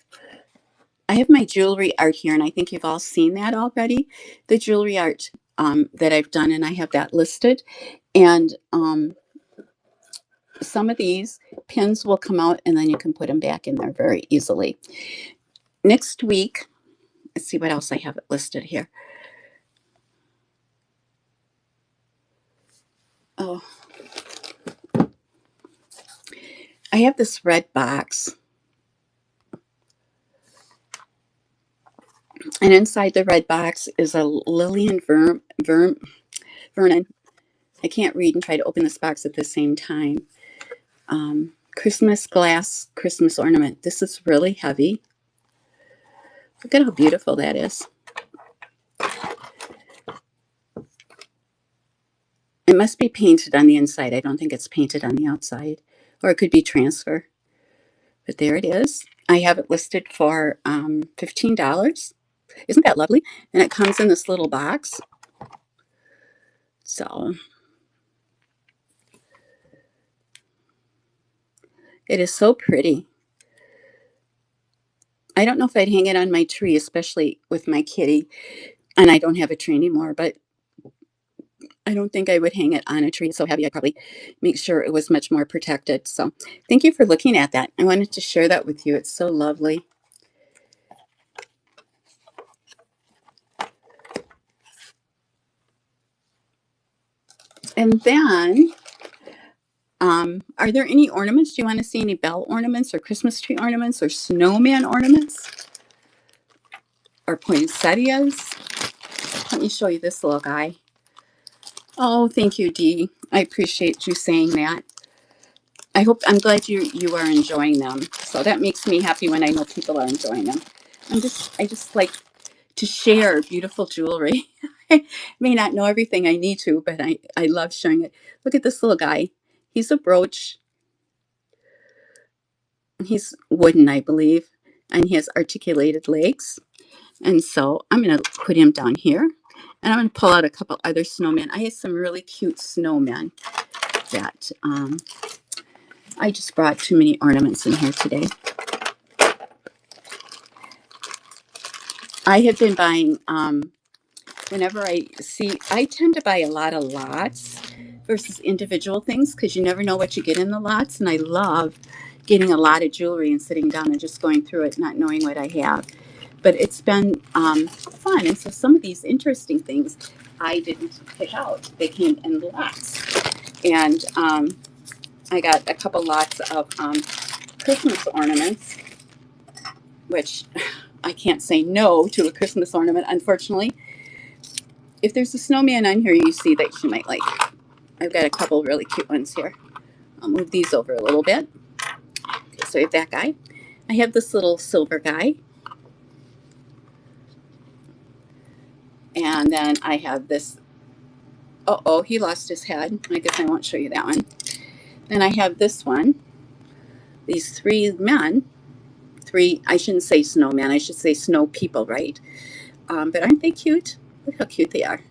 my jewelry art here, and I think you've all seen that already. The jewelry art that I've done, and I have that listed. And some of these pins will come out, and then you can put them back in there very easily. Next week, let's see what else I have it listed here. Oh, I have this red box. And inside the red box is a Lillian Vernon. I can't read and try to open this box at the same time. Christmas glass Christmas ornament. This is really heavy. Look at how beautiful that is. It must be painted on the inside. I don't think it's painted on the outside. Or it could be transfer. But there it is. I have it listed for $15. Isn't that lovely? And it comes in this little box. So it is so pretty. I don't know if I'd hang it on my tree, especially with my kitty. And I don't have a tree anymore, but I don't think I would hang it on a tree. It's so heavy, I'd probably make sure it was much more protected. So thank you for looking at that. I wanted to share that with you. It's so lovely. And then, are there any ornaments? Do you want to see any bell ornaments or Christmas tree ornaments or snowman ornaments or poinsettias? Let me show you this little guy. Oh, thank you, Dee. I appreciate you saying that. I'm glad you are enjoying them. So that makes me happy when I know people are enjoying them. I just like to share beautiful jewelry. I may not know everything I need to, but I love sharing it. Look at this little guy. He's a brooch. He's wooden, I believe, and he has articulated legs. And so I'm going to put him down here. And I'm going to pull out a couple other snowmen. I have some really cute snowmen that I just brought too many ornaments in here today. I have been buying, whenever I tend to buy a lot of lots versus individual things because you never know what you get in the lots. And I love getting a lot of jewelry and sitting down and just going through it, not knowing what I have. But it's been fun. And so some of these interesting things I didn't pick out. They came in lots. And I got a couple lots of Christmas ornaments, which I can't say no to a Christmas ornament, unfortunately. If there's a snowman on here you see that you might like, I've got a couple really cute ones here. I'll move these over a little bit. Okay, so I have that guy. I have this little silver guy. And then I have this, oh, he lost his head. I guess I won't show you that one. Then I have this one. These three men, I shouldn't say snowmen, I should say snow people, right? But aren't they cute? Look how cute they are.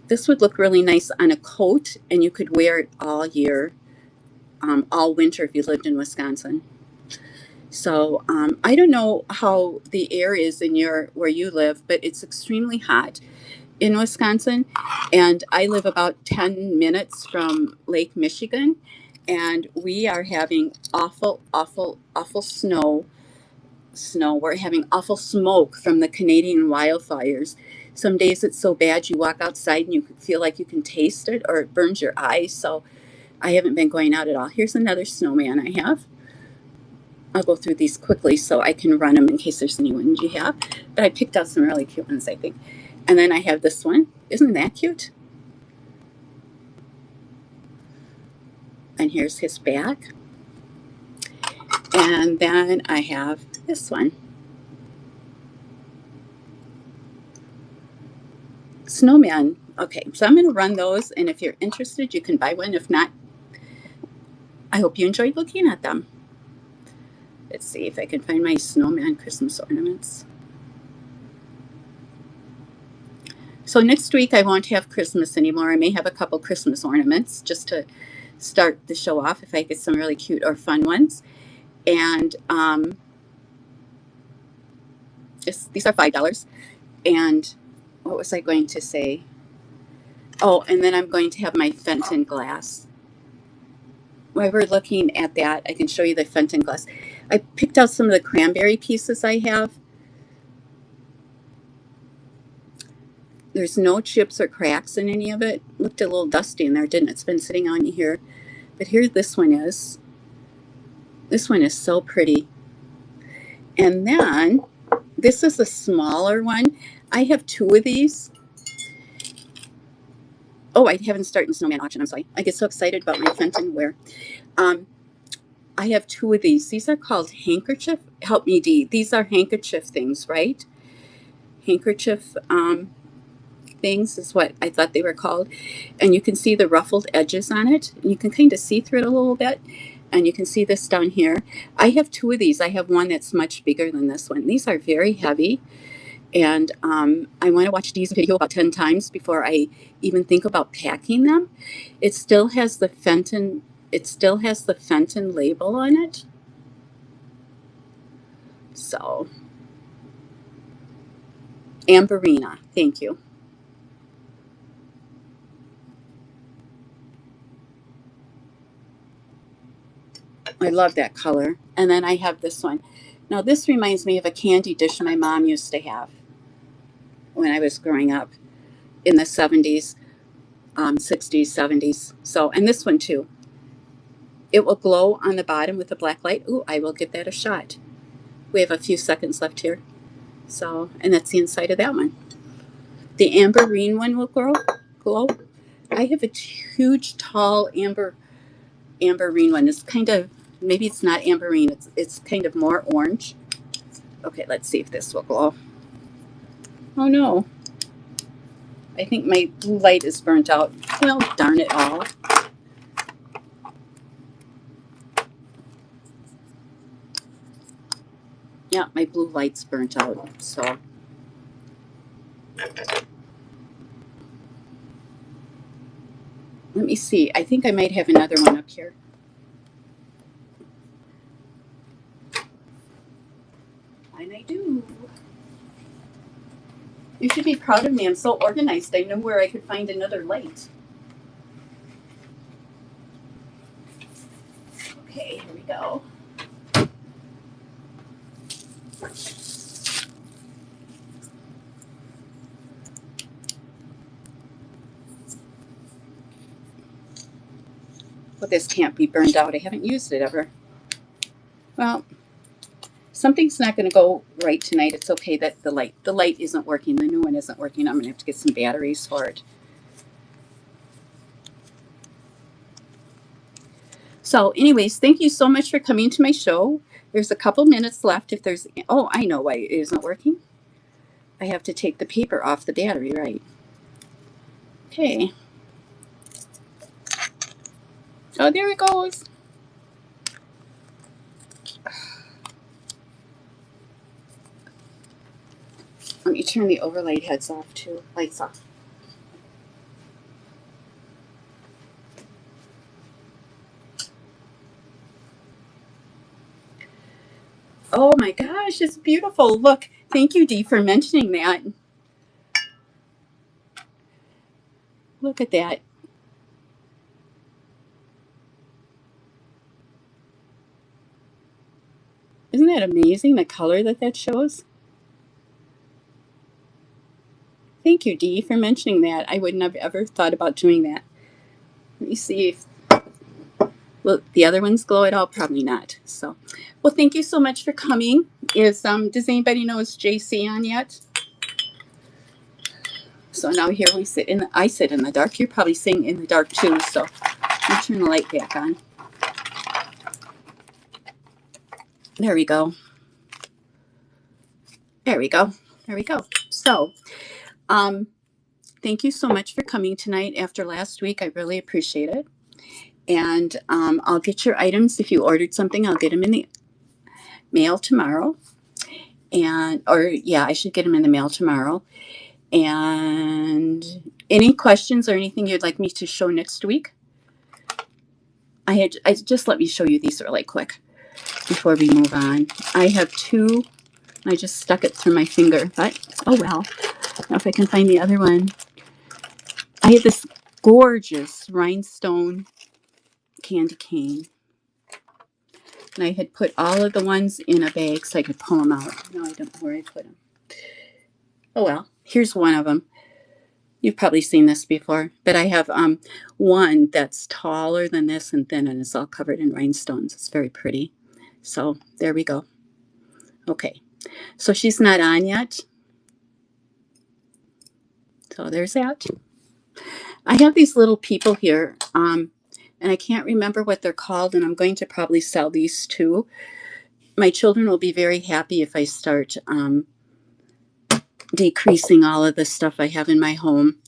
This would look really nice on a coat, and you could wear it all year, all winter if you lived in Wisconsin. So I don't know how the air is in where you live, but it's extremely hot in Wisconsin, and I live about 10 minutes from Lake Michigan, and we are having awful, awful, awful snow. We're having awful smoke from the Canadian wildfires. Some days it's so bad you walk outside and you feel like you can taste it, or it burns your eyes. So I haven't been going out at all. Here's another snowman I have. I'll go through these quickly so I can run them in case there's any ones you have. But I picked out some really cute ones, I think. And then I have this one. Isn't that cute? And here's his back. And then I have this one. Snowman. Okay, so I'm going to run those, and if you're interested, you can buy one. If not, I hope you enjoyed looking at them. Let's see if I can find my snowman Christmas ornaments. So next week I won't have Christmas anymore. I may have a couple Christmas ornaments just to start the show off if I get some really cute or fun ones. And these are $5. And what was I going to say? Oh, and then I'm going to have my Fenton glass. While we're looking at that, I can show you the Fenton glass. I picked out some of the cranberry pieces I have. There's no chips or cracks in any of it. Looked a little dusty in there, didn't it? It's been sitting on here. But here this one is. This one is so pretty. And then this is a smaller one. I have two of these. Oh, I haven't started the snowman auction. I'm sorry. I get so excited about my Fenton wear. I have two of these. These are called handkerchief. Help me, Dee. These are handkerchief things, right? Handkerchief things is what I thought they were called. And you can see the ruffled edges on it. And you can kind of see through it a little bit. And you can see this down here. I have two of these. I have one that's much bigger than this one. These are very heavy. And I want to watch Dee's video about 10 times before I even think about packing them. It still has the Fenton label on it. So, Amberina, thank you. I love that color. And then I have this one. Now, this reminds me of a candy dish my mom used to have when I was growing up in the 70s, 60s, 70s. So, and this one too. It will glow on the bottom with a black light. Ooh, I will give that a shot. We have a few seconds left here. So, and that's the inside of that one. The amberine one will glow. I have a huge, tall amberine one. It's kind of, maybe it's not amberine. It's kind of more orange. Okay, let's see if this will glow. Oh no, I think my blue light is burnt out. Well, darn it all. Yeah, my blue light's burnt out. So let me see. I think I might have another one up here. And I do. You should be proud of me. I'm so organized. I know where I could find another light. Okay, here we go. Well, this can't be burned out. I haven't used it ever. Well, something's not going to go right tonight. It's okay that the light isn't working. The new one isn't working. I'm going to have to get some batteries for it. So, anyways, thank you so much for coming to my show. There's a couple minutes left. If there's, oh, I know why it isn't working. I have to take the paper off the battery, right? Okay. Oh, there it goes. Let me turn the overlaid heads off too. Lights off. Oh my gosh, it's beautiful. Look, thank you, Dee, for mentioning that. Look at that. Isn't that amazing, the color that shows? Thank you, Dee, for mentioning that. I wouldn't have ever thought about doing that. Let me see if will the other ones glow at all? Probably not. So, well, thank you so much for coming. Does anybody know is JC on yet? So now here we sit in. I sit in the dark. You're probably sitting in the dark too. So let me turn the light back on. There we go. There we go. There we go. So, um, thank you so much for coming tonight. After last week, I really appreciate it. And I'll get your items. If you ordered something, I'll get them in the mail tomorrow. I should get them in the mail tomorrow. And any questions or anything you'd like me to show next week? I just let me show you these really quick before we move on. I have two. I just stuck it through my finger, but oh well. Now if I can find the other one. I have this gorgeous rhinestone candy cane. And I had put all of the ones in a bag so I could pull them out. No, I don't know where I put them. Oh well, here's one of them. You've probably seen this before, but I have one that's taller than this and thin, and it's all covered in rhinestones. It's very pretty. So there we go. Okay, so she's not on yet. So there's that. I have these little people here, and I can't remember what they're called, and I'm going to probably sell these too. My children will be very happy if I start decreasing all of the stuff I have in my home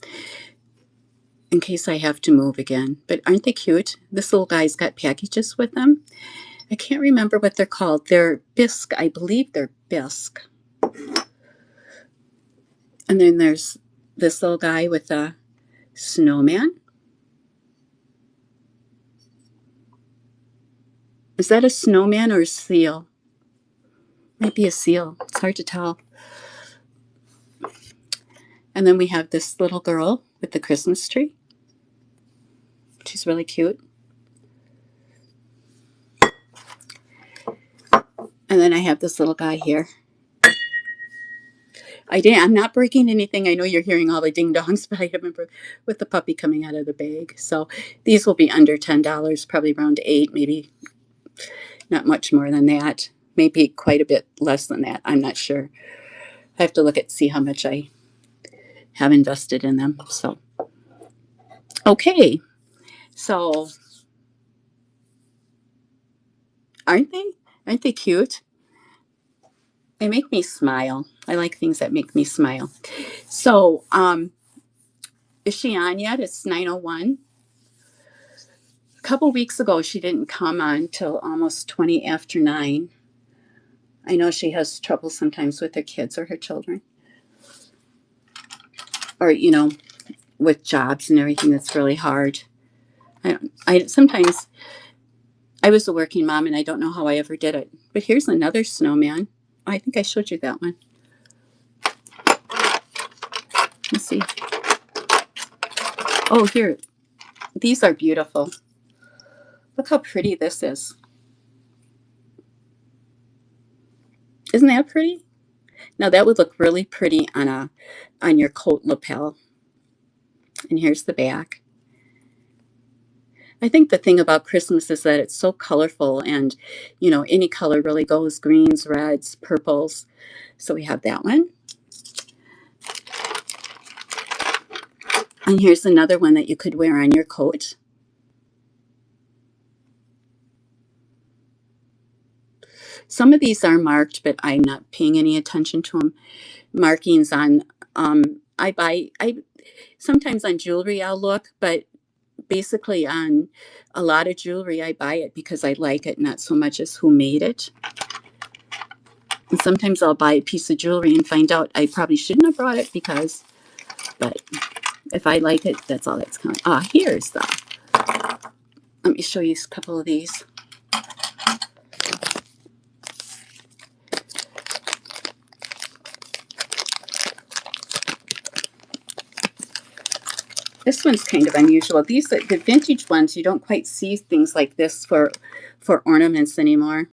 in case I have to move again. But aren't they cute? This little guy's got packages with them. I can't remember what they're called. They're bisque. I believe they're bisque. And then there's this little guy with a snowman. Is that a snowman or a seal? Might be a seal. It's hard to tell. And then we have this little girl with the Christmas tree. She's really cute. And then I have this little guy here. I'm not breaking anything. I know you're hearing all the ding dongs, but I remember with the puppy coming out of the bag. So these will be under $10, probably around 8, maybe not much more than that. Maybe quite a bit less than that. I'm not sure. I have to look at see how much I have invested in them. So okay. So aren't they? Aren't they cute? They make me smile. I like things that make me smile. So, is she on yet? It's 9:01. A couple weeks ago, she didn't come on till almost 20 after 9. I know she has trouble sometimes with her kids or her children, or with jobs and everything. That's really hard. I sometimes I was a working mom, and I don't know how I ever did it. But here's another snowman. I think I showed you that one. Let's see. Oh, here. These are beautiful. Look how pretty this is. Isn't that pretty? Now that would look really pretty on your coat lapel. And here's the back. I think the thing about Christmas is that it's so colorful, and any color really goes: greens, reds, purples. So we have that one. And here's another one that you could wear on your coat. Some of these are marked, but I'm not paying any attention to them. Markings on I sometimes on jewelry I'll look, but basically on a lot of jewelry I buy it because I like it, not so much as who made it. And sometimes I'll buy a piece of jewelry and find out I probably shouldn't have brought it but if I like it, that's all that's counting. Here's let me show you a couple of these. This one's kind of unusual. The vintage ones, you don't quite see things like this for ornaments anymore.